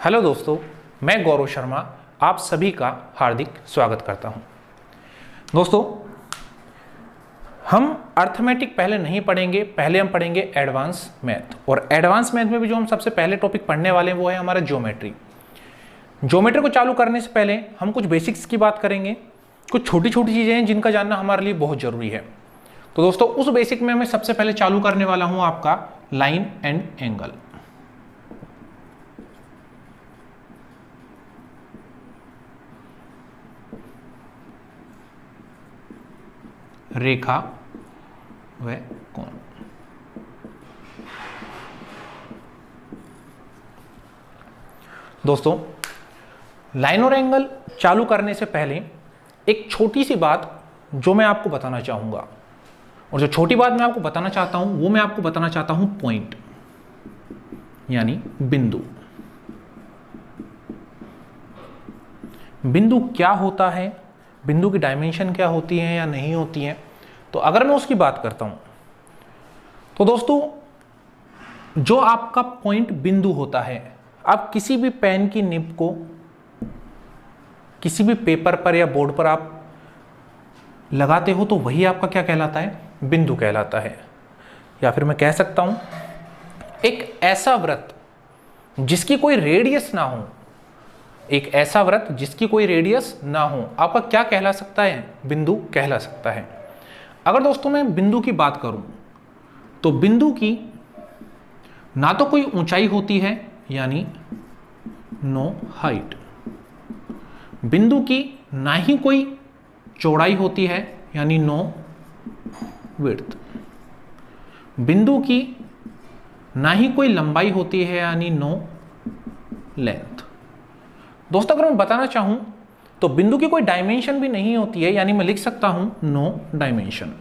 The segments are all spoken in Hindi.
हेलो दोस्तों, मैं गौरव शर्मा आप सभी का हार्दिक स्वागत करता हूं। दोस्तों, हम अर्थमेटिक पहले नहीं पढ़ेंगे, पहले हम पढ़ेंगे एडवांस मैथ। और एडवांस मैथ में भी जो हम सबसे पहले टॉपिक पढ़ने वाले हैं वो है हमारा ज्योमेट्री। ज्योमेट्री को चालू करने से पहले हम कुछ बेसिक्स की बात करेंगे। कुछ छोटी छोटी चीज़ें हैं जिनका जानना हमारे लिए बहुत ज़रूरी है। तो दोस्तों, उस बेसिक में मैं सबसे पहले चालू करने वाला हूँ आपका लाइन एंड एंगल। रेखा व कोण। दोस्तों, लाइन और एंगल चालू करने से पहले एक छोटी सी बात जो मैं आपको बताना चाहूंगा, और जो छोटी बात मैं आपको बताना चाहता हूं वो मैं आपको बताना चाहता हूं पॉइंट, यानी बिंदु। बिंदु क्या होता है, बिंदु की डायमेंशन क्या होती है या नहीं होती है। तो अगर मैं उसकी बात करता हूं तो दोस्तों, जो आपका पॉइंट बिंदु होता है, आप किसी भी पेन की निब को किसी भी पेपर पर या बोर्ड पर आप लगाते हो तो वही आपका क्या कहलाता है, बिंदु कहलाता है। या फिर मैं कह सकता हूं एक ऐसा वृत्त जिसकी कोई रेडियस ना हो, एक ऐसा वृत्त जिसकी कोई रेडियस ना हो, आपका क्या कहला सकता है, बिंदु कहला सकता है। अगर दोस्तों मैं बिंदु की बात करूं तो बिंदु की ना तो कोई ऊंचाई होती है, यानी नो हाइट। बिंदु की ना ही कोई चौड़ाई होती है, यानी नो विड्थ। बिंदु की ना ही कोई लंबाई होती है, यानी नो लेंथ। दोस्तों, अगर मैं बताना चाहूं तो बिंदु की कोई डायमेंशन भी नहीं होती है, यानी मैं लिख सकता हूं नो डायमेंशन।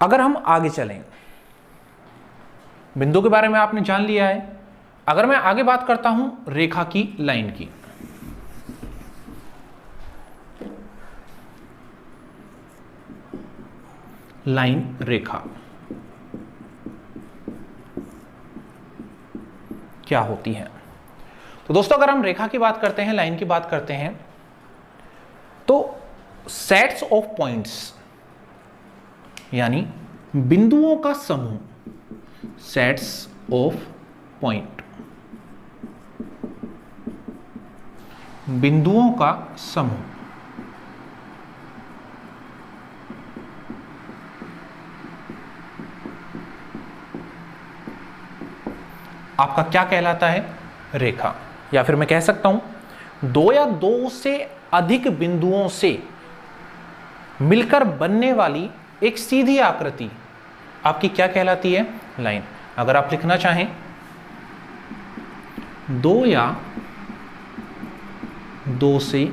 अगर हम आगे चलें, बिंदु के बारे में आपने जान लिया है। अगर मैं आगे बात करता हूं रेखा की, लाइन की, लाइन रेखा क्या होती है। तो दोस्तों, अगर हम रेखा की बात करते हैं, लाइन की बात करते हैं, तो सेट्स ऑफ पॉइंट्स यानी बिंदुओं का समूह, सेट्स ऑफ पॉइंट, बिंदुओं का समूह आपका क्या कहलाता है, रेखा। या फिर मैं कह सकता हूं दो या दो से अधिक बिंदुओं से मिलकर बनने वाली एक सीधी आकृति आपकी क्या कहलाती है, लाइन। अगर आप लिखना चाहें दो या दो से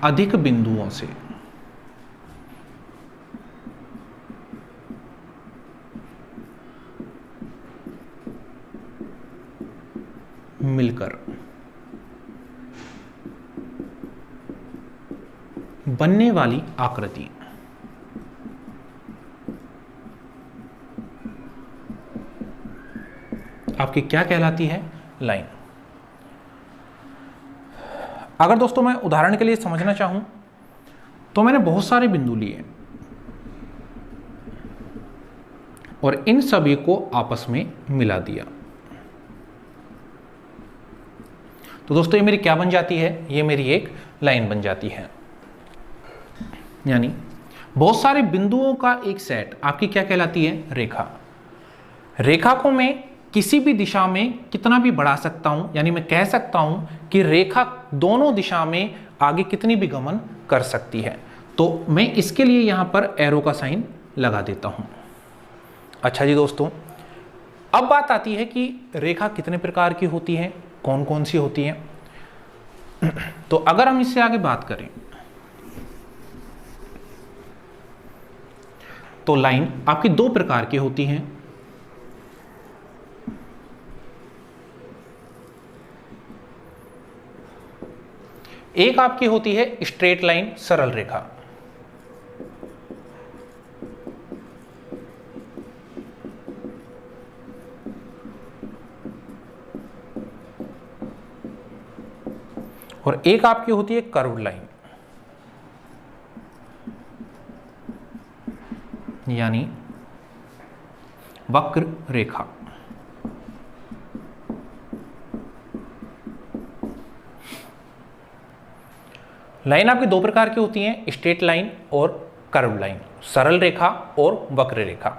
अधिक बिंदुओं से मिलकर बनने वाली आकृति आपकी क्या कहलाती है, लाइन। अगर दोस्तों मैं उदाहरण के लिए समझना चाहूं तो मैंने बहुत सारे बिंदु लिए और इन सभी को आपस में मिला दिया। तो दोस्तों, ये मेरी क्या बन जाती है, ये मेरी एक लाइन बन जाती है। यानी बहुत सारे बिंदुओं का एक सेट आपकी क्या कहलाती है, रेखा। रेखा को मैं किसी भी दिशा में कितना भी बढ़ा सकता हूं, यानी मैं कह सकता हूं कि रेखा दोनों दिशा में आगे कितनी भी गमन कर सकती है। तो मैं इसके लिए यहां पर एरो का साइन लगा देता हूं। अच्छा जी दोस्तों, अब बात आती है कि रेखा कितने प्रकार की होती है, कौन कौन सी होती है। तो अगर हम इससे आगे बात करें तो लाइन आपकी दो प्रकार की होती हैं। एक आपकी होती है स्ट्रेट लाइन, सरल रेखा, और एक आपकी होती है कर्व्ड लाइन, यानी वक्र रेखा। लाइन आपकी दो प्रकार की होती हैं, स्ट्रेट लाइन और कर्व लाइन, सरल रेखा और वक्र रेखा।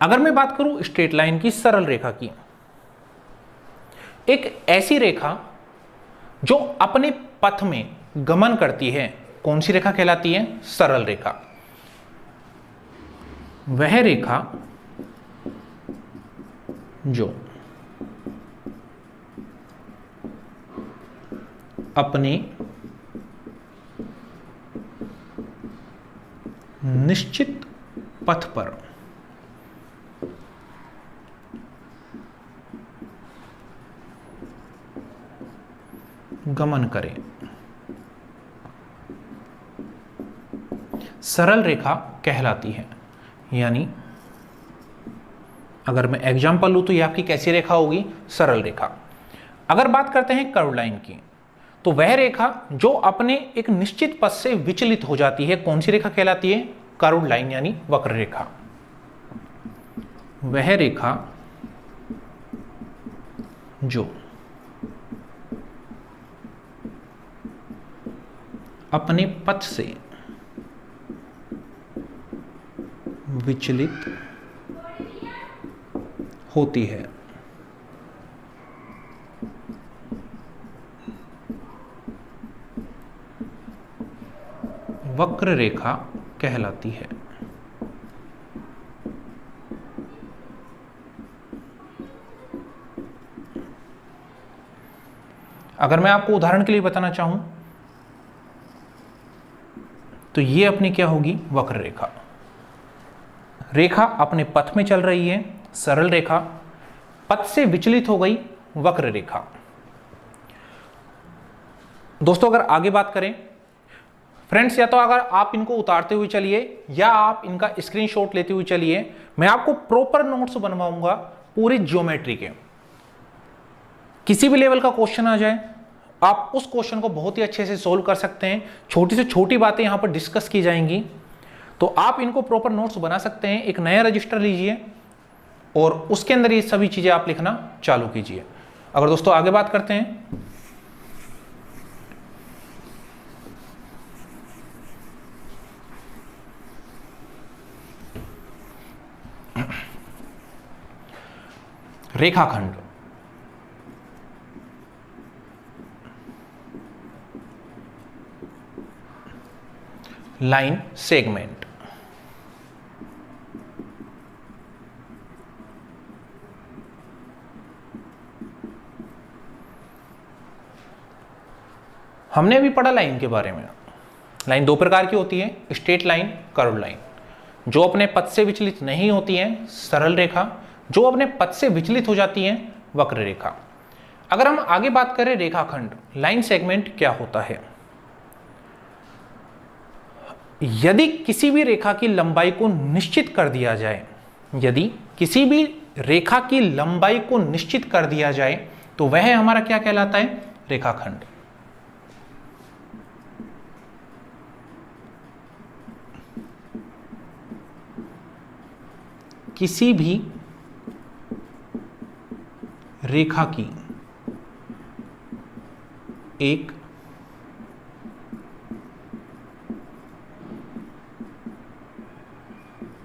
अगर मैं बात करूं स्ट्रेट लाइन की, सरल रेखा की, एक ऐसी रेखा जो अपने पथ में गमन करती है, कौन सी रेखा कहलाती है? सरल रेखा। वह रेखा जो अपने निश्चित पथ पर गमन करे, सरल रेखा कहलाती है। यानी अगर मैं एग्जांपल लूं तो यह आपकी कैसी रेखा होगी? सरल रेखा। अगर बात करते हैं कर्व लाइन की, तो वह रेखा जो अपने एक निश्चित पथ से विचलित हो जाती है, कौन सी रेखा कहलाती है? कर्व लाइन, यानी वक्र रेखा। वह रेखा जो अपने पथ से विचलित होती है, वक्र रेखा कहलाती है। अगर मैं आपको उदाहरण के लिए बताना चाहूं तो ये अपनी क्या होगी? वक्र रेखा। रेखा अपने पथ में चल रही है, सरल रेखा, पथ से विचलित हो गई, वक्र रेखा। दोस्तों अगर आगे बात करें फ्रेंड्स, या तो अगर आप इनको उतारते हुए चलिए या आप इनका स्क्रीनशॉट लेते हुए चलिए, मैं आपको प्रॉपर नोट्स बनवाऊंगा पूरी ज्योमेट्री के। किसी भी लेवल का क्वेश्चन आ जाए, आप उस क्वेश्चन को बहुत ही अच्छे से सोल्व कर सकते हैं। छोटी से छोटी बातें यहां पर डिस्कस की जाएंगी, तो आप इनको प्रॉपर नोट्स बना सकते हैं। एक नया रजिस्टर लीजिए और उसके अंदर ये सभी चीजें आप लिखना चालू कीजिए। अगर दोस्तों आगे बात करते हैं, रेखाखंड, लाइन सेगमेंट, हमने अभी पढ़ा लाइन के बारे में। लाइन दो प्रकार की होती है, स्ट्रेट लाइन, कर्व लाइन। जो अपने पथ से विचलित नहीं होती है, सरल रेखा। जो अपने पथ से विचलित हो जाती है, वक्र रेखा। अगर हम आगे बात करें रेखाखंड, लाइन सेगमेंट क्या होता है? यदि किसी भी रेखा की लंबाई को निश्चित कर दिया जाए, यदि किसी भी रेखा की लंबाई को निश्चित कर दिया जाए तो वह हमारा क्या कहलाता है? रेखाखंड। किसी भी रेखा की एक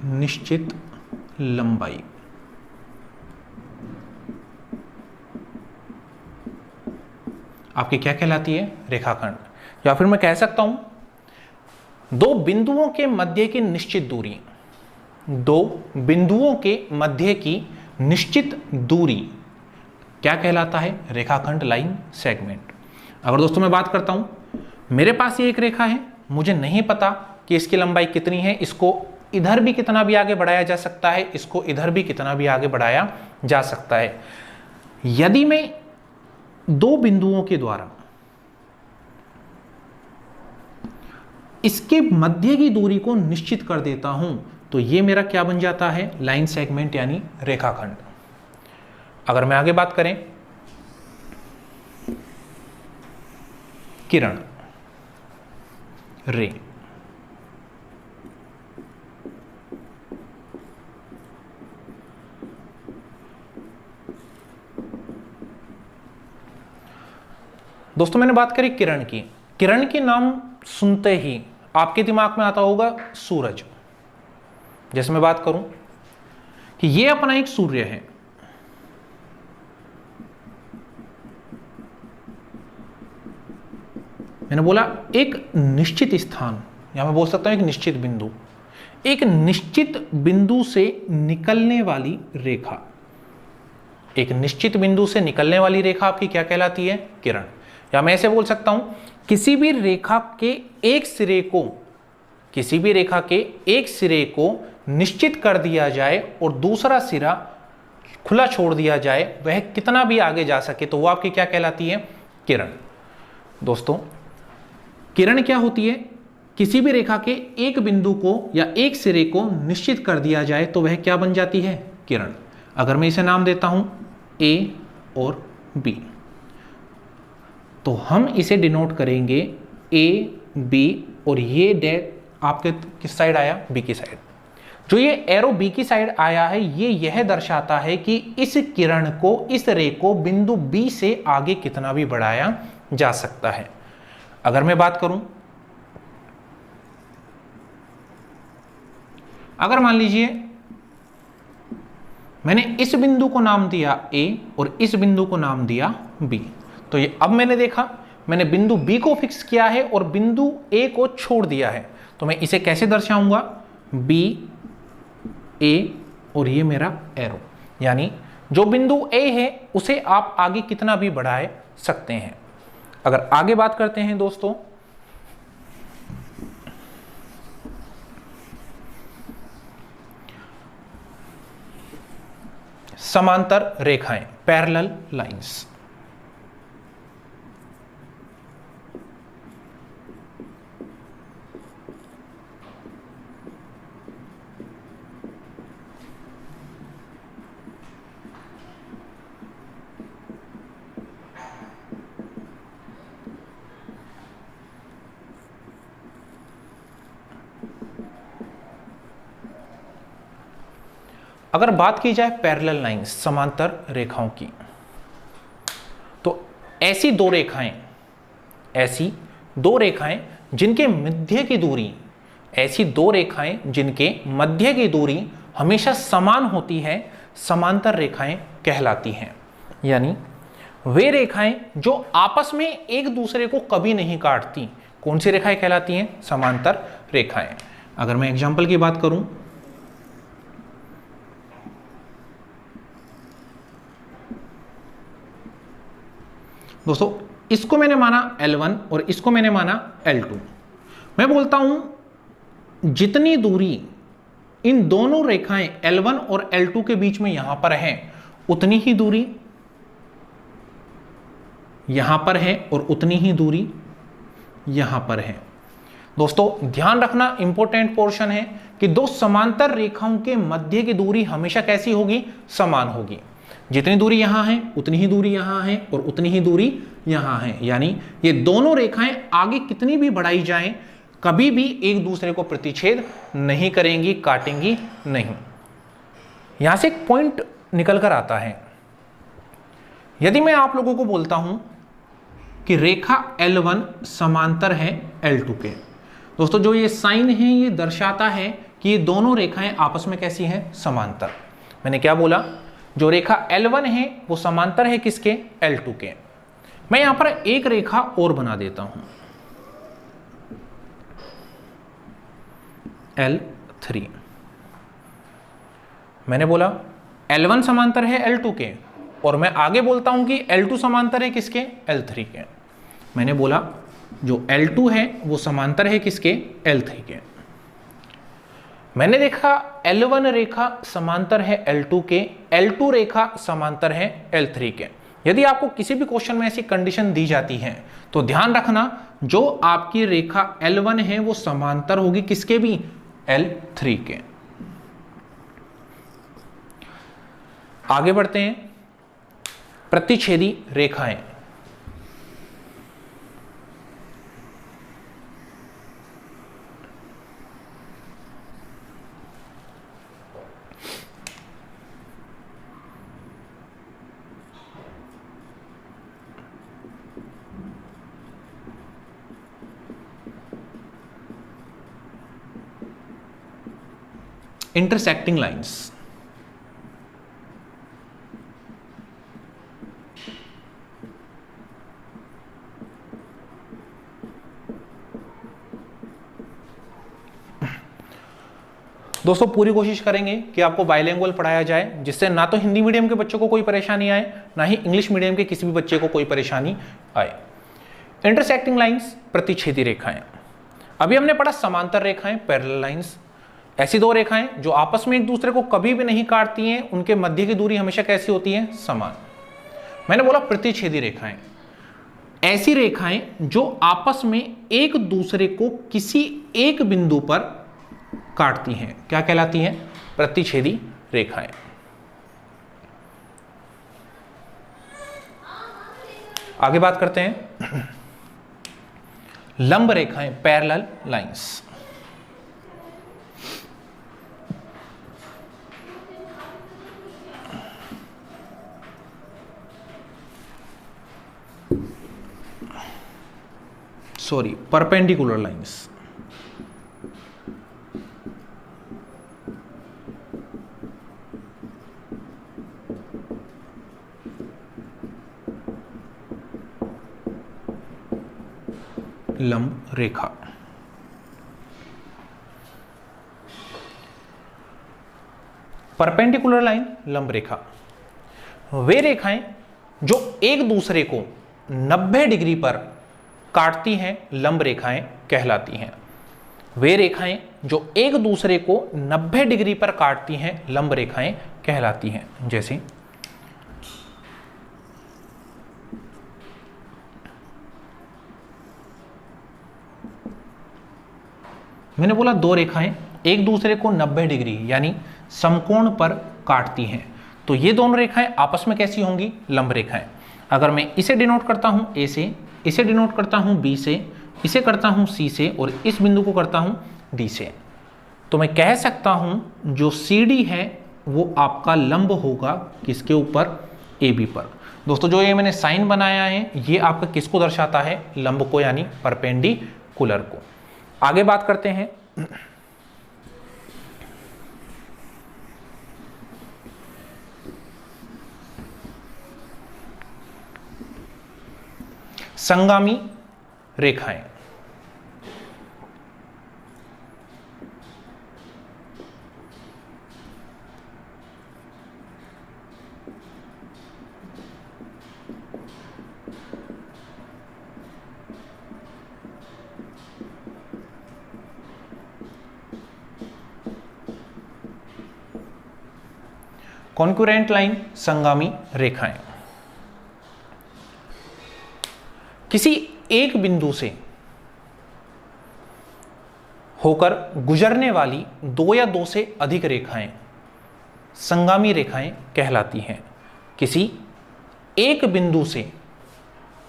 निश्चित लंबाई आपकी क्या कहलाती है? रेखाखंड। या फिर मैं कह सकता हूं दो बिंदुओं के मध्य की निश्चित दूरी, दो बिंदुओं के मध्य की निश्चित दूरी क्या कहलाता है? रेखाखंड, लाइन सेगमेंट। अगर दोस्तों मैं बात करता हूं, मेरे पास ये एक रेखा है, मुझे नहीं पता कि इसकी लंबाई कितनी है, इसको इधर भी कितना भी आगे बढ़ाया जा सकता है, इसको इधर भी कितना भी आगे बढ़ाया जा सकता है। यदि मैं दो बिंदुओं के द्वारा इसके मध्य की दूरी को निश्चित कर देता हूं तो ये मेरा क्या बन जाता है? लाइन सेगमेंट, यानी रेखाखंड। अगर मैं आगे बात करें, किरण, रे। दोस्तों मैंने बात करी किरण की। किरण के नाम सुनते ही आपके दिमाग में आता होगा सूरज। जैसे मैं बात करूं कि ये अपना एक सूर्य है, मैंने बोला एक निश्चित स्थान, या मैं बोल सकता हूं एक निश्चित बिंदु, एक निश्चित बिंदु से निकलने वाली रेखा। एक निश्चित बिंदु से निकलने वाली रेखा आपकी क्या कहलाती है? किरण। या मैं ऐसे बोल सकता हूं किसी भी रेखा के एक सिरे को, किसी भी रेखा के एक सिरे को निश्चित कर दिया जाए और दूसरा सिरा खुला छोड़ दिया जाए, वह कितना भी आगे जा सके, तो वो आपकी क्या कहलाती है? किरण। दोस्तों किरण क्या होती है? किसी भी रेखा के एक बिंदु को या एक सिरे को निश्चित कर दिया जाए तो वह क्या बन जाती है? किरण। अगर मैं इसे नाम देता हूं ए और बी, तो हम इसे डिनोट करेंगे ए बी, और ये डैट आपके किस साइड आया? बी की साइड। जो ये एरो बी की साइड आया है, ये यह दर्शाता है कि इस किरण को, इस रे को बिंदु बी से आगे कितना भी बढ़ाया जा सकता है। अगर मैं बात करूं, अगर मान लीजिए मैंने इस बिंदु को नाम दिया ए और इस बिंदु को नाम दिया बी, तो ये अब मैंने देखा, मैंने बिंदु बी को फिक्स किया है और बिंदु ए को छोड़ दिया है, तो मैं इसे कैसे दर्शाऊंगा? बी ए, और ये मेरा एरो, यानी जो बिंदु ए है उसे आप आगे कितना भी बढ़ाए सकते हैं। अगर आगे बात करते हैं दोस्तों, समांतर रेखाएं, पैरेलल लाइंस। अगर बात की जाए पैरेलल लाइंस, समांतर रेखाओं की, तो ऐसी दो रेखाएं जिनके मध्य की दूरी, ऐसी दो रेखाएं जिनके मध्य की दूरी हमेशा समान होती है, समांतर रेखाएं कहलाती हैं। यानी वे रेखाएं जो आपस में एक दूसरे को कभी नहीं काटती, कौन सी रेखाएं कहलाती हैं? समांतर रेखाएं। अगर मैं एग्जांपल की बात करूं, दोस्तों इसको मैंने माना L1 और इसको मैंने माना L2। मैं बोलता हूं जितनी दूरी इन दोनों रेखाएं L1 और L2 के बीच में यहां पर है, उतनी ही दूरी यहां पर है और उतनी ही दूरी यहां पर है। दोस्तों ध्यान रखना, इंपॉर्टेंट पोर्शन है कि दो समांतर रेखाओं के मध्य की दूरी हमेशा कैसी होगी? समान होगी। जितनी दूरी यहां है उतनी ही दूरी यहां है और उतनी ही दूरी यहां है। यानी ये दोनों रेखाएं आगे कितनी भी बढ़ाई जाएं, कभी भी एक दूसरे को प्रतिच्छेद नहीं करेंगी, काटेंगी नहीं। यहां से एक पॉइंट निकल कर आता है, यदि मैं आप लोगों को बोलता हूं कि रेखा L1 समांतर है L2 के, दोस्तों जो ये साइन है ये दर्शाता है कि ये दोनों रेखाएं आपस में कैसी हैं? समांतर। मैंने क्या बोला? जो रेखा L1 है वो समांतर है किसके? L2 के। मैं यहां पर एक रेखा और बना देता हूं, L3। मैंने बोला L1 समांतर है L2 के, और मैं आगे बोलता हूं कि L2 समांतर है किसके? L3 के। मैंने बोला जो L2 है वो समांतर है किसके? L3 के। मैंने देखा L1 रेखा समांतर है L2 के, L2 रेखा समांतर है L3 के। यदि आपको किसी भी क्वेश्चन में ऐसी कंडीशन दी जाती है तो ध्यान रखना, जो आपकी रेखा L1 है वो समांतर होगी किसके भी? L3 के। आगे बढ़ते हैं, प्रतिच्छेदी रेखाएं। Intersecting lines. दोस्तों पूरी कोशिश करेंगे कि आपको बाइलिंगुअल पढ़ाया जाए, जिससे ना तो हिंदी मीडियम के बच्चों को कोई परेशानी आए, ना ही इंग्लिश मीडियम के किसी भी बच्चे को कोई परेशानी आए। इंटरसेक्टिंग लाइंस, प्रतिच्छेदी रेखाएं। अभी हमने पढ़ा समांतर रेखाएं, पैरेलल लाइंस। ऐसी दो रेखाएं जो आपस में एक दूसरे को कभी भी नहीं काटती हैं, उनके मध्य की दूरी हमेशा कैसी होती है? समान। मैंने बोला प्रतिच्छेदी रेखाएं, ऐसी रेखाएं जो आपस में एक दूसरे को किसी एक बिंदु पर काटती हैं, क्या कहलाती हैं? प्रतिच्छेदी रेखाएं। आगे बात करते हैं लंब रेखाएं, parallel lines. Sorry, perpendicular lines. लंब रेखा। परपेंडिकुलर लाइन, लंब रेखा, वे रेखाएं जो एक दूसरे को 90 डिग्री पर काटती हैं, लंब रेखाएं कहलाती हैं। वे रेखाएं जो एक दूसरे को 90 डिग्री पर काटती हैं, लंब रेखाएं कहलाती हैं। जैसे मैंने बोला दो रेखाएं एक दूसरे को 90 डिग्री यानी समकोण पर काटती हैं, तो ये दोनों रेखाएं आपस में कैसी होंगी? लंब रेखाएं। अगर मैं इसे डिनोट करता हूं ए से, इसे डिनोट करता हूं बी से, इसे करता हूं सी से और इस बिंदु को करता हूं डी से, तो मैं कह सकता हूं जो सी डी है वो आपका लंब होगा किसके ऊपर? ए बी पर। दोस्तों जो ये मैंने साइन बनाया है ये आपका किसको दर्शाता है? लंब को, यानी परपेंडिकुलर को। आगे बात करते हैं संगामी रेखाएं। कॉन्करेंट लाइन, संगामी रेखाएं। किसी एक बिंदु से होकर गुजरने वाली दो या दो से अधिक रेखाएं संगामी रेखाएं कहलाती हैं। किसी एक बिंदु से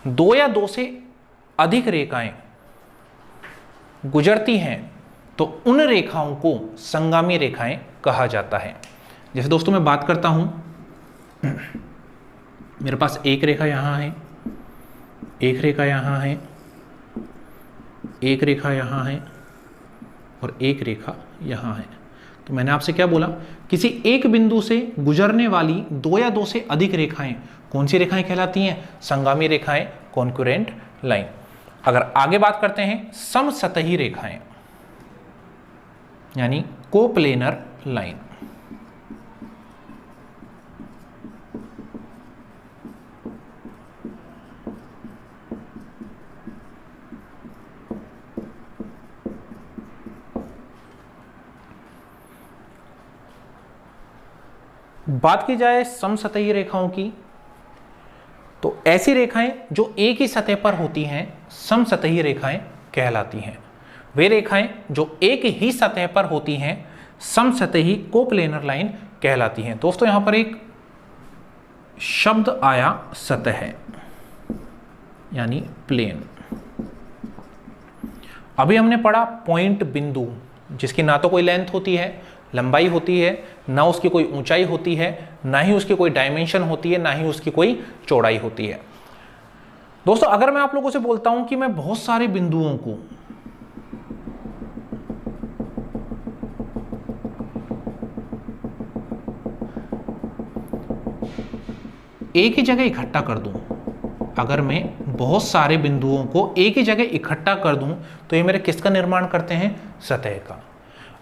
दो या दो से अधिक रेखाएं गुजरती हैं तो उन रेखाओं को संगामी रेखाएं कहा जाता है। जैसे दोस्तों मैं बात करता हूं, मेरे पास एक रेखा यहां है, एक रेखा यहां है, एक रेखा यहां है और एक रेखा यहां है। तो मैंने आपसे क्या बोला? किसी एक बिंदु से गुजरने वाली दो या दो से अधिक रेखाएं कौन सी रेखाएं कहलाती हैं? संगामी रेखाएं, कॉन्करेंट लाइन। अगर आगे बात करते हैं समसतही रेखाएं यानी कोप्लेनर लाइन। बात की जाए समसतही रेखाओं की तो ऐसी रेखाएं जो एक ही सतह पर होती हैं समसतही रेखाएं कहलाती हैं। वे रेखाएं जो एक ही सतह पर होती हैं समसतही कोप्लेनर लाइन कहलाती हैं। दोस्तों यहां पर एक शब्द आया सतह यानी प्लेन। अभी हमने पढ़ा पॉइंट, बिंदु, जिसकी ना तो कोई लेंथ होती है, लंबाई होती है, ना उसकी कोई ऊंचाई होती है, ना ही उसकी कोई डायमेंशन होती है, ना ही उसकी कोई चौड़ाई होती है। दोस्तों अगर मैं आप लोगों से बोलता हूं कि मैं बहुत सारे बिंदुओं को एक ही जगह इकट्ठा कर दूं, अगर मैं बहुत सारे बिंदुओं को एक ही जगह इकट्ठा कर दूं तो ये मेरे किसका निर्माण करते हैं? सतह का।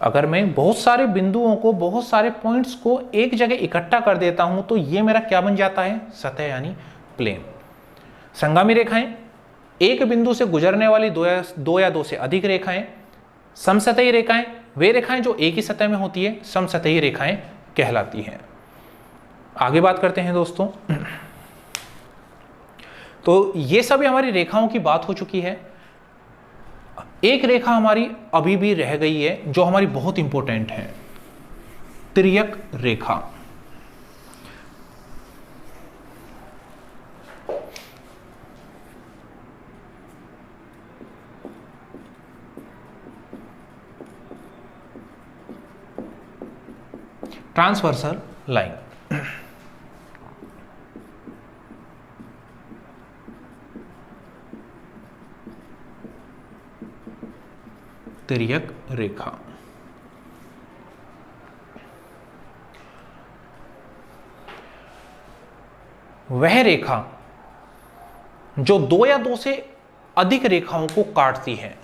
अगर मैं बहुत सारे बिंदुओं को, बहुत सारे पॉइंट्स को एक जगह इकट्ठा कर देता हूं तो ये मेरा क्या बन जाता है? सतह यानी प्लेन। संगामी रेखाएं, एक बिंदु से गुजरने वाली दो या दो से अधिक रेखाएं। समसतही रेखाएं, वे रेखाएं जो एक ही सतह में होती है, समसतही रेखाएं कहलाती हैं। आगे बात करते हैं दोस्तों। तो ये सभी हमारी रेखाओं की बात हो चुकी है। एक रेखा हमारी अभी भी रह गई है जो हमारी बहुत इंपॉर्टेंट है, तिर्यक रेखा। Transversal line. तिर्यक रेखा। वह रेखा जो दो या दो से अधिक रेखाओं को काटती है,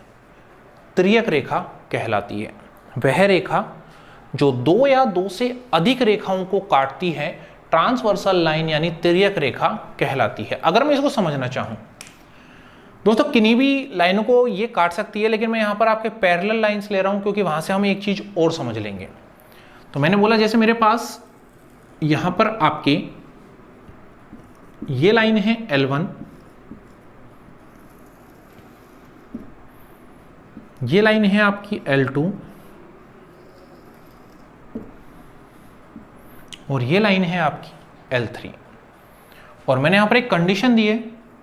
तिर्यक रेखा कहलाती है। वह रेखा जो दो या दो से अधिक रेखाओं को काटती है, ट्रांसवर्सल लाइन यानी तिर्यक रेखा कहलाती है। अगर मैं इसको समझना चाहूं दोस्तों, किन्हीं भी लाइनों को ये काट सकती है, लेकिन मैं यहां पर आपके पैरेलल लाइंस ले रहा हूं क्योंकि वहां से हम एक चीज और समझ लेंगे। तो मैंने बोला जैसे मेरे पास यहां पर आपके ये लाइन है L1, ये लाइन है आपकी L2 और ये लाइन है आपकी L3। और मैंने यहां पर एक कंडीशन दी है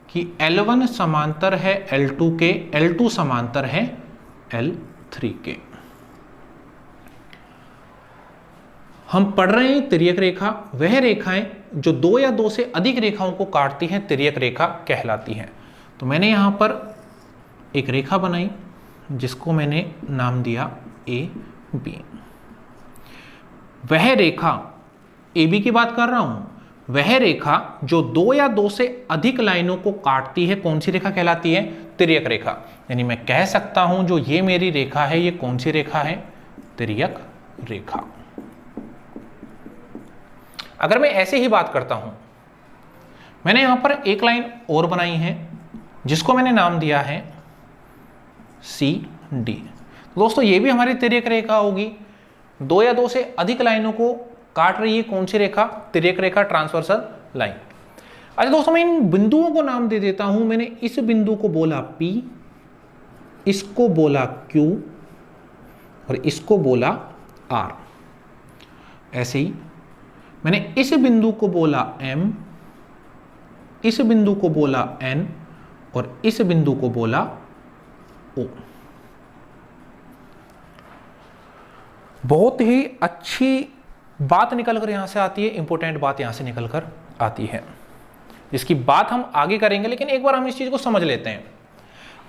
कि L1 समांतर है L2 के, L2 समांतर है L3 के। हम पढ़ रहे हैं तिर्यक रेखा, वह रेखाएं जो दो या दो से अधिक रेखाओं को काटती हैं, तिर्यक रेखा कहलाती हैं। तो मैंने यहां पर एक रेखा बनाई जिसको मैंने नाम दिया AB। वह रेखा, AB की बात कर रहा हूं, वह रेखा जो दो या दो से अधिक लाइनों को काटती है, कौन सी रेखा कहलाती है? तिर्यक रेखा। यानी मैं कह सकता हूं जो ये मेरी रेखा है, ये कौन सी रेखा है? तिर्यक रेखा। अगर मैं ऐसे ही बात करता हूं, मैंने यहां पर एक लाइन और बनाई है जिसको मैंने नाम दिया है CD। दोस्तों ये भी हमारी तिर्यक रेखा होगी, दो या दो से अधिक लाइनों को काट रही है, कौन सी रेखा? तिर्यक रेखा, ट्रांसवर्सल लाइन। अच्छा दोस्तों, मैं इन बिंदुओं को नाम दे देता हूं। मैंने इस बिंदु को बोला P, इसको बोला Q और इसको बोला R। ऐसे ही मैंने इस बिंदु को बोला M, इस बिंदु को बोला N और इस बिंदु को बोला O। बहुत ही अच्छी बात निकल कर यहां से आती है, इंपॉर्टेंट बात यहां से निकल कर आती है, जिसकी बात हम आगे करेंगे, लेकिन एक बार हम इस चीज को समझ लेते हैं।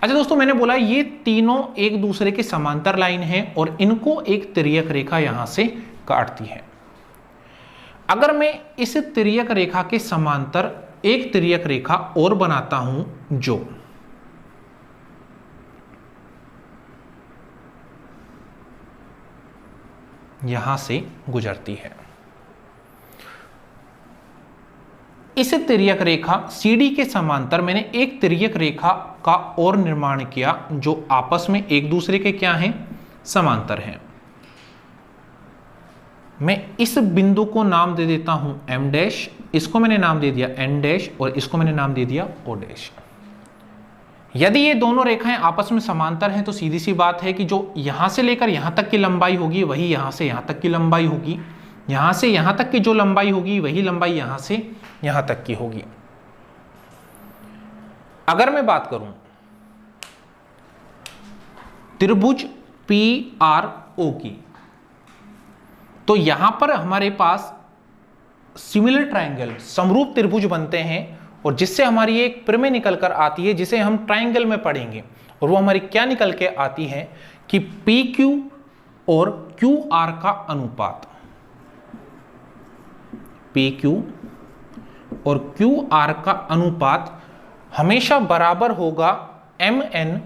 अच्छा दोस्तों, मैंने बोला ये तीनों एक दूसरे के समांतर लाइन है और इनको एक तिर्यक रेखा यहां से काटती है। अगर मैं इस तिर्यक रेखा के समांतर एक तिर्यक रेखा और बनाता हूं जो यहां से गुजरती है, इस तिर्यक रेखा CD के समांतर मैंने एक तिर्यक रेखा का और निर्माण किया जो आपस में एक दूसरे के क्या हैं? समांतर हैं। मैं इस बिंदु को नाम दे देता हूं M', इसको मैंने नाम दे दिया N' और इसको मैंने नाम दे दिया O'। यदि ये दोनों रेखाएं आपस में समांतर हैं तो सीधी सी बात है कि जो यहां से लेकर यहां तक की लंबाई होगी वही यहां से यहां तक की लंबाई होगी, यहां से यहां तक की जो लंबाई होगी वही लंबाई यहां से यहां तक की होगी। अगर मैं बात करूं त्रिभुज PRO की, तो यहां पर हमारे पास सिमिलर ट्रायंगल, समरूप त्रिभुज बनते हैं और जिससे हमारी एक प्रमेय निकल कर आती है जिसे हम ट्रायंगल में पढ़ेंगे, और वो हमारी क्या निकल के आती है कि PQ और QR का अनुपात, PQ और क्यू आर का अनुपात हमेशा बराबर होगा एम एन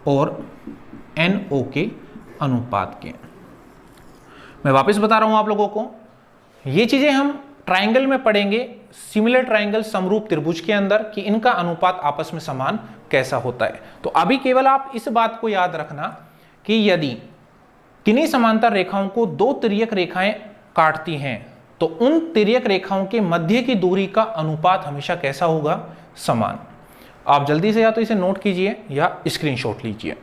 और एन ओ के अनुपात के। मैं वापस बता रहा हूं आप लोगों को, ये चीजें हम ट्राइंगल में पढ़ेंगे, सिमिलर ट्राइंगल समरूप त्रिभुज के अंदर, कि इनका अनुपात आपस में समान कैसा होता है। तो अभी केवल आप इस बात को याद रखना कि यदि किन्हीं समांतर रेखाओं को दो तिर्यक रेखाएं काटती हैं तो उन तिर्यक रेखाओं के मध्य की दूरी का अनुपात हमेशा कैसा होगा, समान। आप जल्दी से या तो इसे नोट कीजिए या स्क्रीनशॉट लीजिए।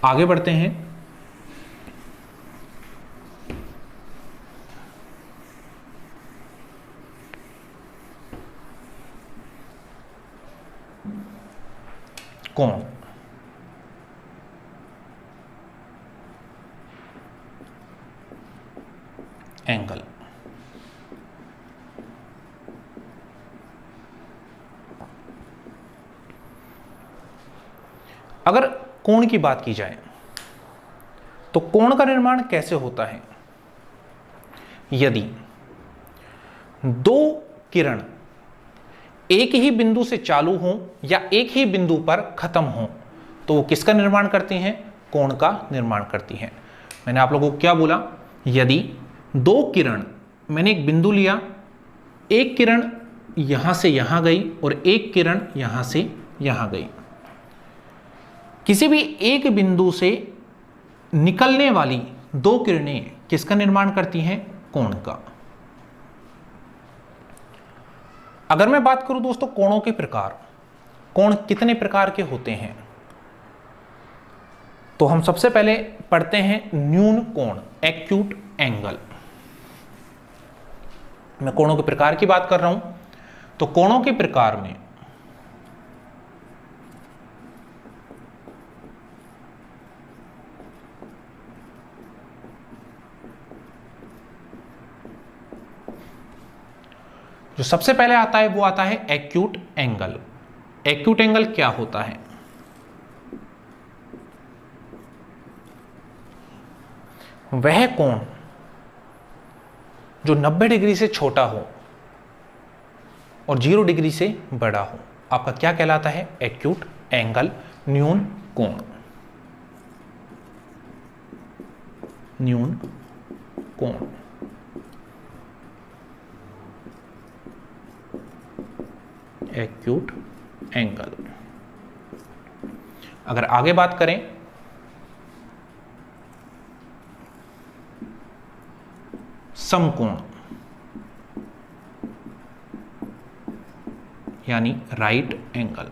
आगे बढ़ते हैं। कोण, एंगल। अगर कोण की बात की जाए तो कोण का निर्माण कैसे होता है। यदि दो किरण एक ही बिंदु से चालू हों या एक ही बिंदु पर खत्म हों तो वो किसका निर्माण करती हैं, कोण का निर्माण करती हैं। मैंने आप लोगों को क्या बोला, यदि दो किरण, मैंने एक बिंदु लिया, एक किरण यहां से यहां गई और एक किरण यहां से यहां गई, किसी भी एक बिंदु से निकलने वाली दो किरणें किसका निर्माण करती हैं, कोण का। अगर मैं बात करूं दोस्तों कोणों के प्रकार, कोण कितने प्रकार के होते हैं, तो हम सबसे पहले पढ़ते हैं न्यून कोण, एक्यूट एंगल। मैं कोणों के प्रकार की बात कर रहा हूं तो कोणों के प्रकार में जो सबसे पहले आता है वो आता है एक्यूट एंगल। एक्यूट एंगल क्या होता है, वह कोण जो 90 डिग्री से छोटा हो और 0 डिग्री से बड़ा हो, आपका क्या कहलाता है, एक्यूट एंगल, न्यून कोण। न्यून कोण, एक्यूट एंगल। अगर आगे बात करें समकोण यानी राइट एंगल।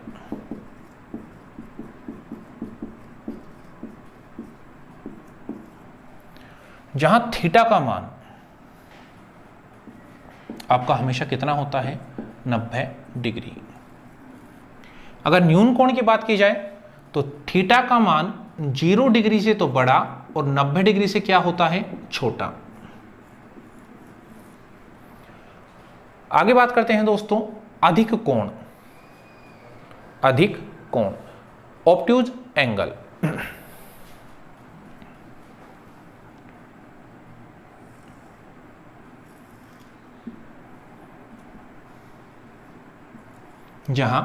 जहां थीटा का मान आपका हमेशा कितना होता है, 90 डिग्री। अगर न्यून कोण की बात की जाए तो थीटा का मान 0 डिग्री से तो बड़ा और 90 डिग्री से क्या होता है, छोटा। आगे बात करते हैं दोस्तों अधिक कोण। अधिक कोण, ऑब्ट्यूज एंगल। जहां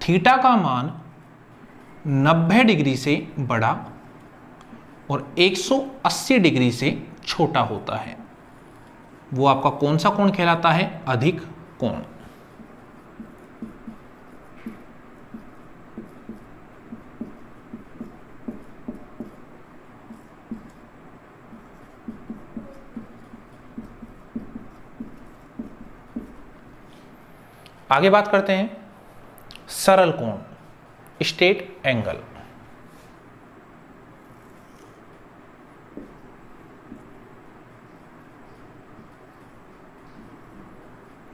थीटा का मान 90 डिग्री से बड़ा और 180 डिग्री से छोटा होता है, वो आपका कौन सा कोण कहलाता है, अधिक कोण। आगे बात करते हैं सरल कोण, स्ट्रेट एंगल।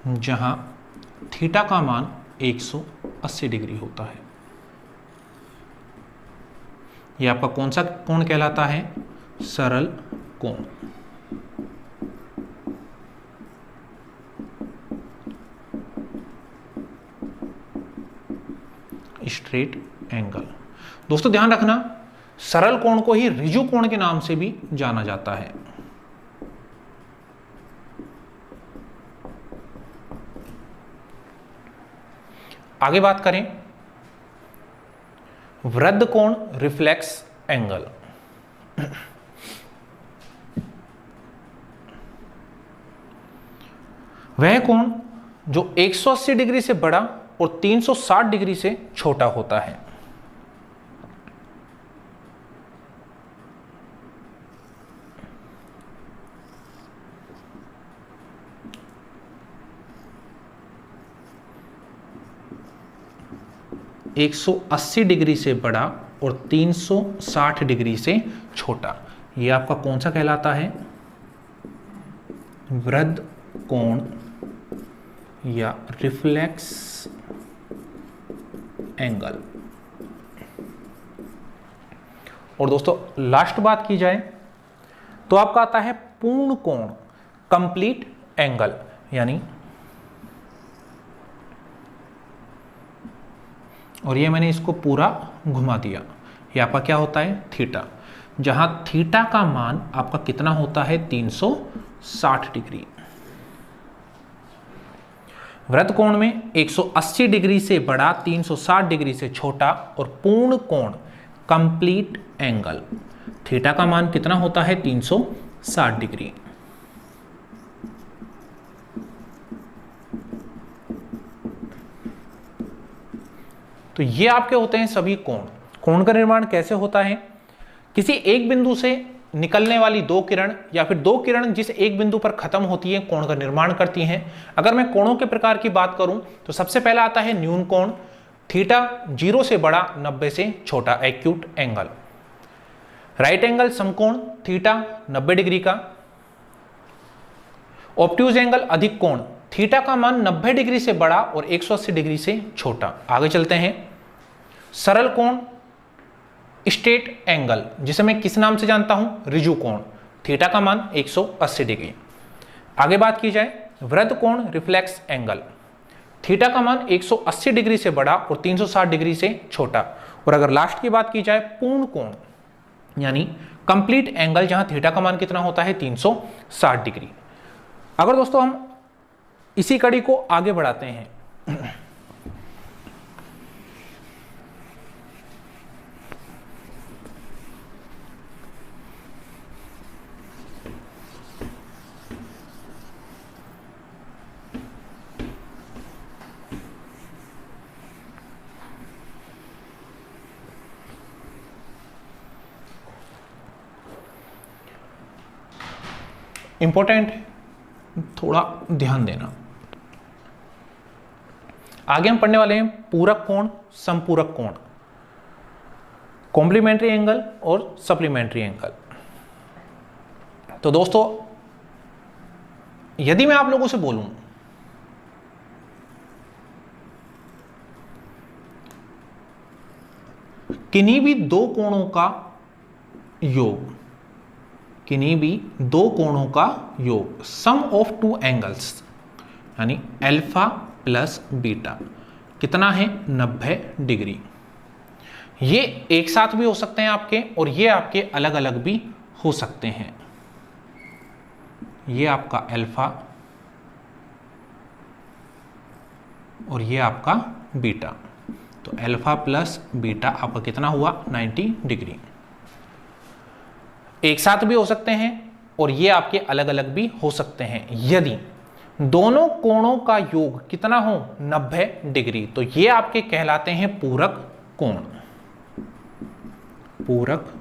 जहां थीटा का मान 180 डिग्री होता है, यह आपका कौन सा कोण कहलाता है, सरल कोण। Straight angle. दोस्तों ध्यान रखना, सरल कोण को ही ऋजु कोण के नाम से भी जाना जाता है। आगे बात करें वृद्ध कोण रिफ्लेक्स एंगल। वह कोण जो 180 डिग्री से बड़ा और 360 डिग्री से छोटा होता है। एक 180 डिग्री से बड़ा और 360 डिग्री से छोटा, यह आपका कौन सा कहलाता है? वृद्ध कोण या रिफ्लेक्स एंगल। और दोस्तों लास्ट बात की जाए तो आपका आता है पूर्ण कोण, कंप्लीट एंगल, यानी और ये मैंने इसको पूरा घुमा दिया, ये आपका क्या होता है? थीटा, जहां थीटा का मान आपका कितना होता है? 360 डिग्री। वृत्त कोण में 180 डिग्री से बड़ा, 360 डिग्री से छोटा और पूर्ण कोण कंप्लीट एंगल, थीटा का मान कितना होता है? 360 डिग्री। तो ये आपके होते हैं सभी कोण। कोण का निर्माण कैसे होता है? किसी एक बिंदु से निकलने वाली दो किरण या फिर दो किरण जिस एक बिंदु पर खत्म होती है कोण का निर्माण करती हैं। अगर मैं कोणों के प्रकार की बात करूं तो सबसे पहला आता है न्यून कोण, थीटा 0 से बड़ा 90 से छोटा, एक्यूट एंगल। राइट एंगल समकोण, थीटा 90 डिग्री का। ऑब्ट्यूज एंगल अधिक कोण, थीटा का मान 90 डिग्री से बड़ा और 180 डिग्री से छोटा। आगे चलते हैं सरल कोण, स्ट्रेट एंगल, जिसे मैं किस नाम से जानता हूं? ऋजु कोण, थीटा का मान 180 डिग्री। आगे बात की जाए वृत्त कोण रिफ्लेक्स एंगल, थीटा का मान 180 डिग्री से बड़ा और 360 डिग्री से छोटा। और अगर लास्ट की बात की जाए पूर्ण कोण यानी कंप्लीट एंगल, जहां थीटा का मान कितना होता है? 360 डिग्री। अगर दोस्तों हम इसी कड़ी को आगे बढ़ाते हैं इंपॉर्टेंट है, थोड़ा ध्यान देना। आगे हम पढ़ने वाले हैं पूरक कोण, संपूरक कोण, कॉम्प्लीमेंट्री एंगल और सप्लीमेंट्री एंगल। तो दोस्तों यदि मैं आप लोगों से बोलूं किन्हीं भी दो कोणों का योग, किन्हीं भी दो कोणों का योग, सम ऑफ टू एंगल्स, यानी अल्फा प्लस बीटा कितना है? 90 डिग्री। ये एक साथ भी हो सकते हैं आपके और ये आपके अलग अलग भी हो सकते हैं। ये आपका अल्फा और ये आपका बीटा, तो अल्फा प्लस बीटा आपका कितना हुआ? 90 डिग्री। एक साथ भी हो सकते हैं और ये आपके अलग अलग भी हो सकते हैं। यदि दोनों कोणों का योग कितना हो? 90 डिग्री, तो ये आपके कहलाते हैं पूरक कोण, पूरक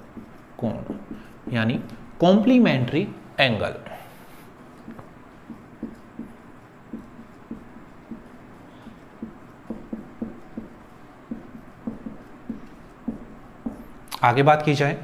कोण यानी कॉम्प्लीमेंट्री एंगल। आगे बात की जाए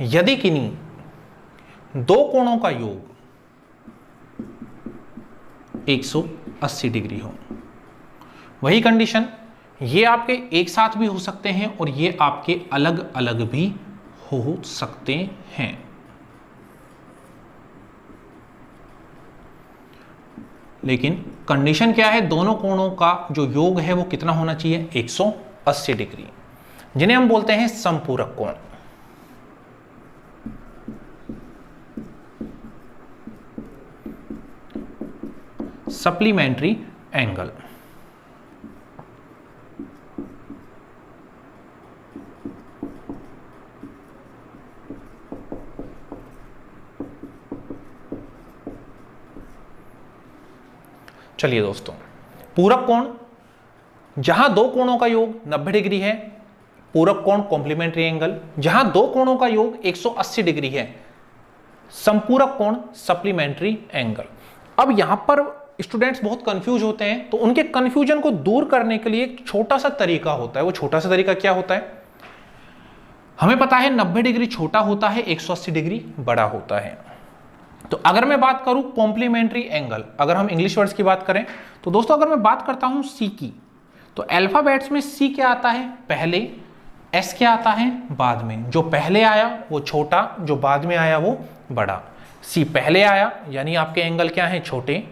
यदि किन्हीं दो कोणों का योग 180 डिग्री हो, वही कंडीशन, ये आपके एक साथ भी हो सकते हैं और ये आपके अलग अलग भी हो सकते हैं। लेकिन कंडीशन क्या है, दोनों कोणों का जो योग है वो कितना होना चाहिए, 180 डिग्री, जिन्हें हम बोलते हैं समपूरक कोण। Supplementary angle. चलिए दोस्तों, पूरक कोण, जहां दो कोणों का योग 90 डिग्री है, पूरक कोण कॉम्प्लीमेंट्री एंगल। जहां दो कोणों का योग 180 डिग्री है, संपूरक कोण सप्लीमेंट्री एंगल। अब यहां पर स्टूडेंट्स बहुत कंफ्यूज होते हैं, तो उनके कंफ्यूजन को दूर करने के लिए एक छोटा सा तरीका होता है। वो छोटा सा तरीका क्या होता है, हमें पता है 90 डिग्री छोटा होता है, 180 डिग्री बड़ा होता है। तो अगर मैं बात करूं कॉम्प्लीमेंट्री एंगल, अगर हम इंग्लिश वर्ड्स की बात करें तो दोस्तों अगर मैं बात करता हूं सी की, तो अल्फाबेट्स में सी क्या आता है पहले, एस क्या आता है बाद में। जो पहले आया वो छोटा, जो बाद में आया वो बड़ा। सी पहले आया यानी आपके एंगल क्या है, छोटे।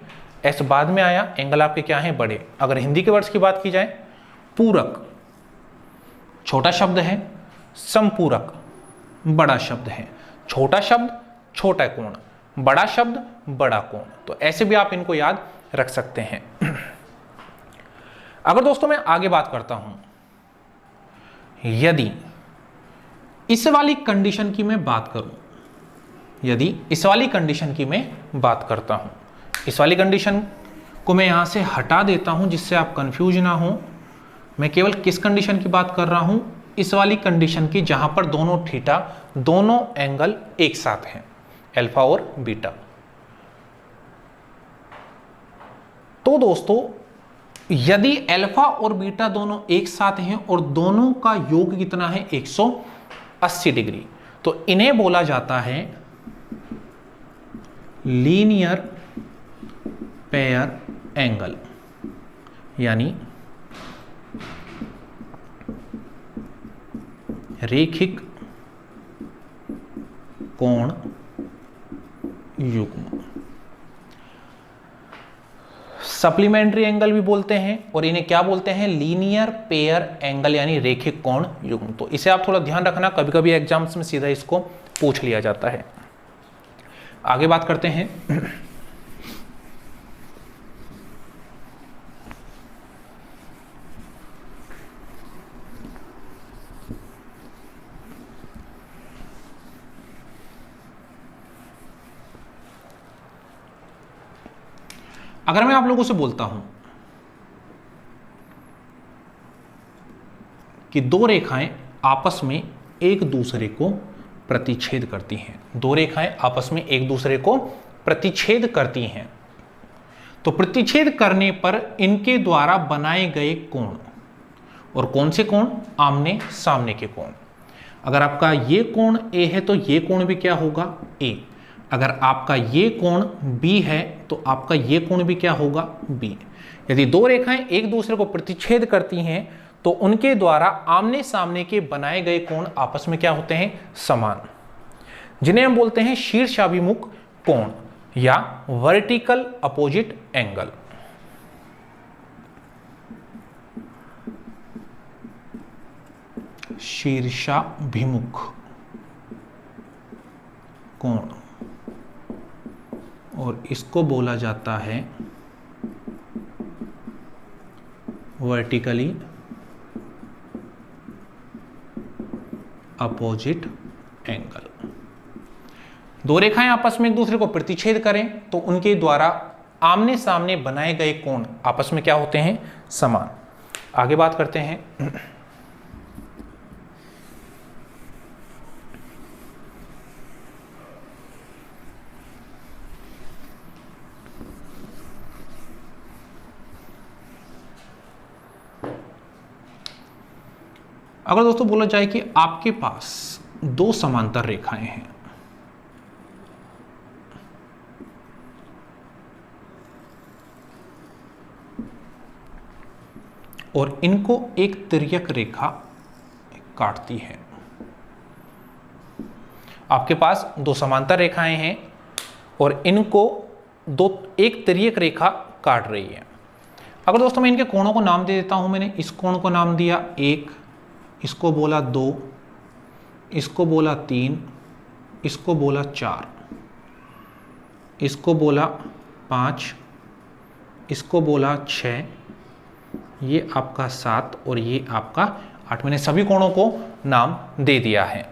एस बाद में आया, एंगल आपके क्या है, बड़े। अगर हिंदी के वर्ड्स की बात की जाए, पूरक छोटा शब्द है, संपूरक बड़ा शब्द है। छोटा शब्द छोटा कोण, बड़ा शब्द बड़ा कोण। तो ऐसे भी आप इनको याद रख सकते हैं। अगर दोस्तों मैं आगे बात करता हूं, यदि इस वाली कंडीशन की मैं बात करूं, यदि इस वाली कंडीशन की मैं बात करता हूं, इस वाली कंडीशन को मैं यहां से हटा देता हूं जिससे आप कंफ्यूज ना हो। मैं केवल किस कंडीशन की बात कर रहा हूं, इस वाली कंडीशन की जहां पर दोनों थीटा, दोनों एंगल एक साथ हैं, अल्फा और बीटा। तो दोस्तों यदि अल्फा और बीटा दोनों एक साथ हैं और दोनों का योग कितना है, 180 डिग्री, तो इन्हें बोला जाता है लीनियर पेयर एंगल, यानी रेखिक कोण युग्म। सप्लीमेंट्री एंगल भी बोलते हैं और इन्हें क्या बोलते हैं, लीनियर पेयर एंगल, यानी रेखिक कोण युग्म। तो इसे आप थोड़ा ध्यान रखना, कभी कभी एग्जाम्स में सीधा इसको पूछ लिया जाता है। आगे बात करते हैं। अगर मैं आप लोगों से बोलता हूं कि दो रेखाएं आपस में एक दूसरे को प्रतिच्छेद करती हैं, दो रेखाएं आपस में एक दूसरे को प्रतिच्छेद करती हैं, तो प्रतिच्छेद करने पर इनके द्वारा बनाए गए कोण, और कौन से कोण, आमने सामने के कोण। अगर आपका ये कोण ए है तो ये कोण भी क्या होगा, ए। अगर आपका ये कोण बी है तो आपका ये कोण भी क्या होगा, बी। यदि दो रेखाएं एक दूसरे को प्रतिच्छेद करती हैं तो उनके द्वारा आमने सामने के बनाए गए कोण आपस में क्या होते हैं, समान, जिन्हें हम बोलते हैं शीर्षाभिमुख कोण या वर्टिकल अपोजिट एंगल। शीर्षाभिमुख कोण, और इसको बोला जाता है वर्टिकली अपोजिट एंगल। दो रेखाएं आपस में एक दूसरे को प्रतिच्छेद करें तो उनके द्वारा आमने सामने बनाए गए कोण आपस में क्या होते हैं, समान। आगे बात करते हैं। अगर दोस्तों बोला जाए कि आपके पास दो समांतर रेखाएं हैं, और इनको एक तिर्यक रेखा काटती है। आपके पास दो समांतर रेखाएं हैं और इनको एक तिर्यक रेखा काट रही है। अगर दोस्तों मैं इनके कोणों को नाम दे देता हूं, मैंने इस कोण को नाम दिया 1, इसको बोला 2, इसको बोला 3, इसको बोला 4, इसको बोला 5, इसको बोला 6, ये आपका 7 और ये आपका 8। मैंने सभी कोणों को नाम दे दिया है।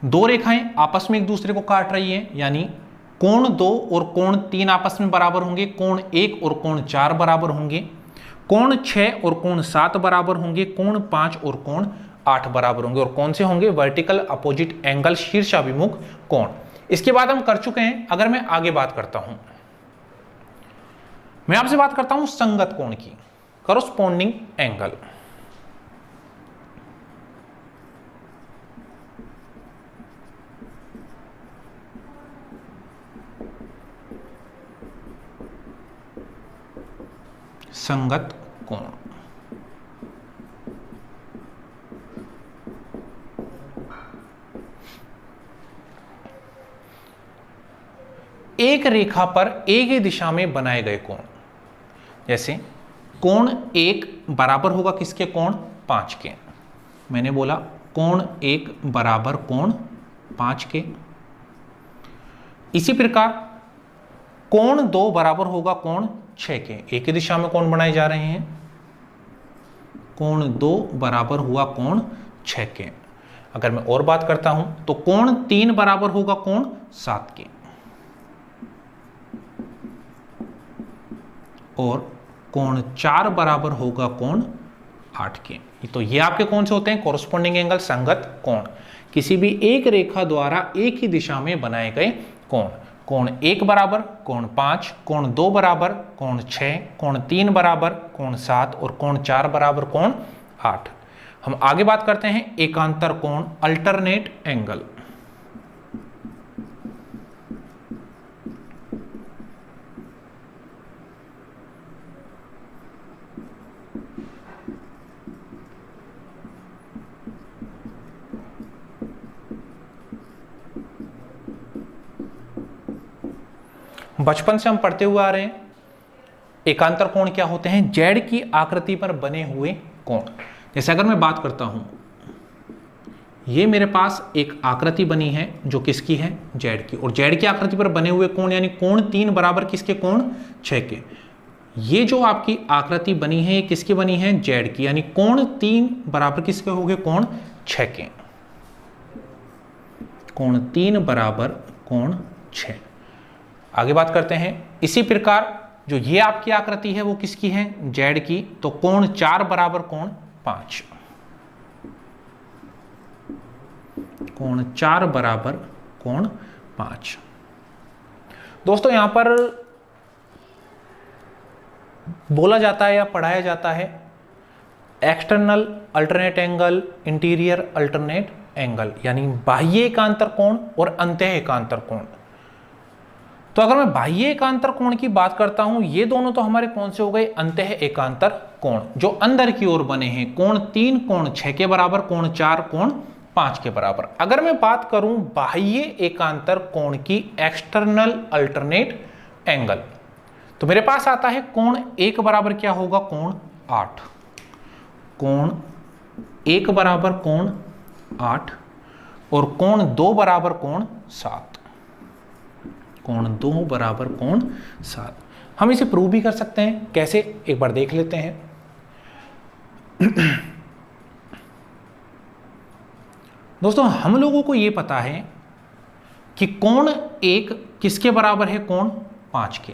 दो रेखाएं आपस में एक दूसरे को काट रही हैं, यानी कोण 2 और कोण 3 आपस में बराबर होंगे, कोण 1 और कोण 4 बराबर होंगे, कोण 6 और कोण 7 बराबर होंगे, कोण 5 और कोण 8 बराबर होंगे। और कौन से होंगे? वर्टिकल अपोजिट एंगल, शीर्षाभिमुख कोण। इसके बाद हम कर चुके हैं। अगर मैं आगे बात करता हूं, मैं आपसे बात करता हूं संगत कोण की, कॉरस्पॉन्डिंग एंगल। संगत कोण। एक रेखा पर एक ही दिशा में बनाए गए कोण, जैसे कोण 1 बराबर होगा किसके? कोण 5 के। मैंने बोला कोण 1 बराबर कोण 5 के। इसी प्रकार कोण 2 बराबर होगा कोण 6 के। एक ही दिशा में कोण बनाए जा रहे हैं। कोण 2 बराबर हुआ कोण 6 के। अगर मैं और बात करता हूं तो कोण 3 बराबर होगा कोण 7 के, और कोण 4 बराबर होगा कोण 8 के। तो ये आपके कौन से होते हैं? कॉरस्पॉन्डिंग एंगल, संगत कोण। किसी भी एक रेखा द्वारा एक ही दिशा में बनाए गए कोण। कोण 1 बराबर कोण 5, कोण 2 बराबर कोण 6, कोण 3 बराबर कोण 7 और कोण 4 बराबर कोण 8। हम आगे बात करते हैं एकांतर कोण, अल्टरनेट एंगल। बचपन से हम पढ़ते हुए आ रहे हैं एकांतर कोण क्या होते हैं? जेड की आकृति पर बने हुए कोण। जैसे अगर मैं बात करता हूं, ये मेरे पास एक आकृति बनी है जो किसकी है? जेड की। और जेड की आकृति पर बने हुए कोण यानी कोण 3 बराबर किसके? कोण 6 के। ये जो आपकी आकृति बनी है ये किसकी बनी है? जेड की, यानी कोण 3 बराबर किसके हो गए? कोण 6 के। कोण 3 बराबर कोण 6। आगे बात करते हैं। इसी प्रकार जो ये आपकी आकृति है वो किसकी है? जेड की। तो कोण 4 बराबर कोण 5। कोण 4 बराबर कोण 5। दोस्तों यहां पर बोला जाता है या पढ़ाया जाता है external alternate angle, interior alternate angle, यानी बाह्य एकांतर कोण और अंतः एकांतर कोण। तो अगर मैं बाह्य एकांतर कोण की बात करता हूं, ये दोनों तो हमारे कौन से हो गए? अंतः एकांतर कोण, जो अंदर की ओर बने हैं। कोण 3 कोण 6 के बराबर, कोण 4 कोण 5 के बराबर। अगर मैं बात करूं बाह्य एकांतर कोण की, एक्सटर्नल अल्टरनेट एंगल, तो मेरे पास आता है कोण 1 बराबर क्या होगा? कोण 8। कोण 1 बराबर कोण 8 और कोण 2 बराबर कोण 7। कोण 2 बराबर कोण 7। हम इसे प्रूव भी कर सकते हैं। कैसे? एक बार देख लेते हैं। दोस्तों हम लोगों को यह पता है कि कोण 1 किसके बराबर है? कोण 5 के।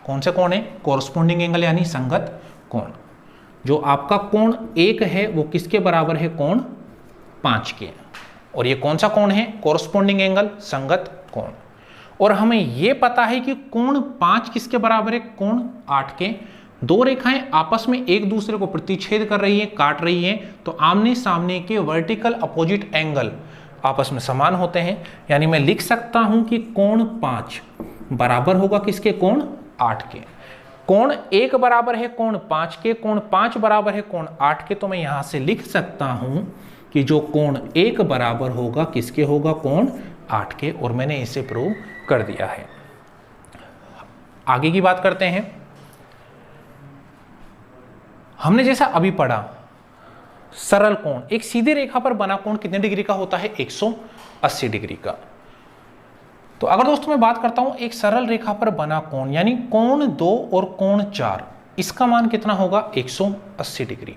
कौन से कोण है? कॉरस्पॉन्डिंग एंगल यानी संगत कोण। जो आपका कोण 1 है वो किसके बराबर है? कोण 5 के। और ये कौन सा कोण है? कॉरस्पॉन्डिंग एंगल, संगत कोण। और हमें यह पता है कि कोण 5 किसके बराबर है? कोण 8 के। दो रेखाएं आपस में एक दूसरे को प्रतिच्छेद कर रही हैं, काट रही हैं, तो आमने सामने के वर्टिकल अपोजिट एंगल आपस में समान होते हैं। यानी मैं लिख सकता हूं कि कोण 5 बराबर होगा किसके? कोण 8 के। कोण 1 बराबर है कोण 5 के, कोण 5 बराबर है कोण 8 के, तो मैं यहां से लिख सकता हूं कि जो कोण 1 बराबर होगा किसके होगा, कोण 8 के, और मैंने इसे प्रूव कर दिया है। आगे की बात करते हैं। हमने जैसा अभी पढ़ा सरल कोण, एक सीधी रेखा पर बना कोण कितने डिग्री का होता है, 180 डिग्री का। तो अगर दोस्तों मैं बात करता हूं एक सरल रेखा पर बना कोण, यानी कोण 2 और कोण 4, इसका मान कितना होगा, 180 डिग्री।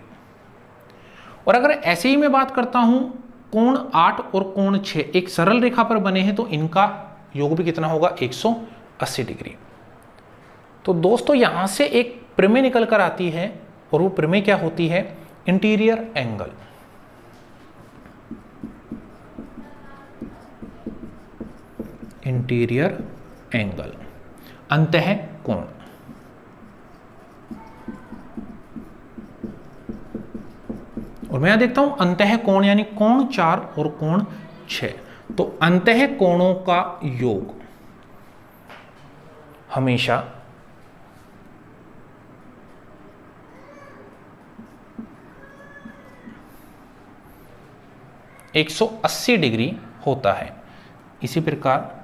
और अगर ऐसे ही मैं बात करता हूं कोण 8 और कोण 6 एक सरल रेखा पर बने हैं, तो इनका योग भी कितना होगा, 180 डिग्री। तो दोस्तों यहां से एक प्रमेय निकल कर आती है, और वो प्रमेय क्या होती है, इंटीरियर एंगल। इंटीरियर एंगल, अंतः कोण। और मैं यहां देखता हूं अंतः कोण यानी कोण 4 और कोण 6, तो अंतः कोणों का योग हमेशा एक 180 डिग्री होता है। इसी प्रकार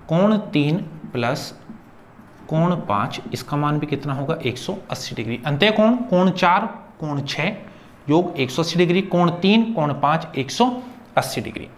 कोण 3 प्लस कोण 5, इसका मान भी कितना होगा, 180 डिग्री। अंतः कोण कोण 4 कोण 6 योग 180 डिग्री, कोण 3 कोण 5 180 डिग्री।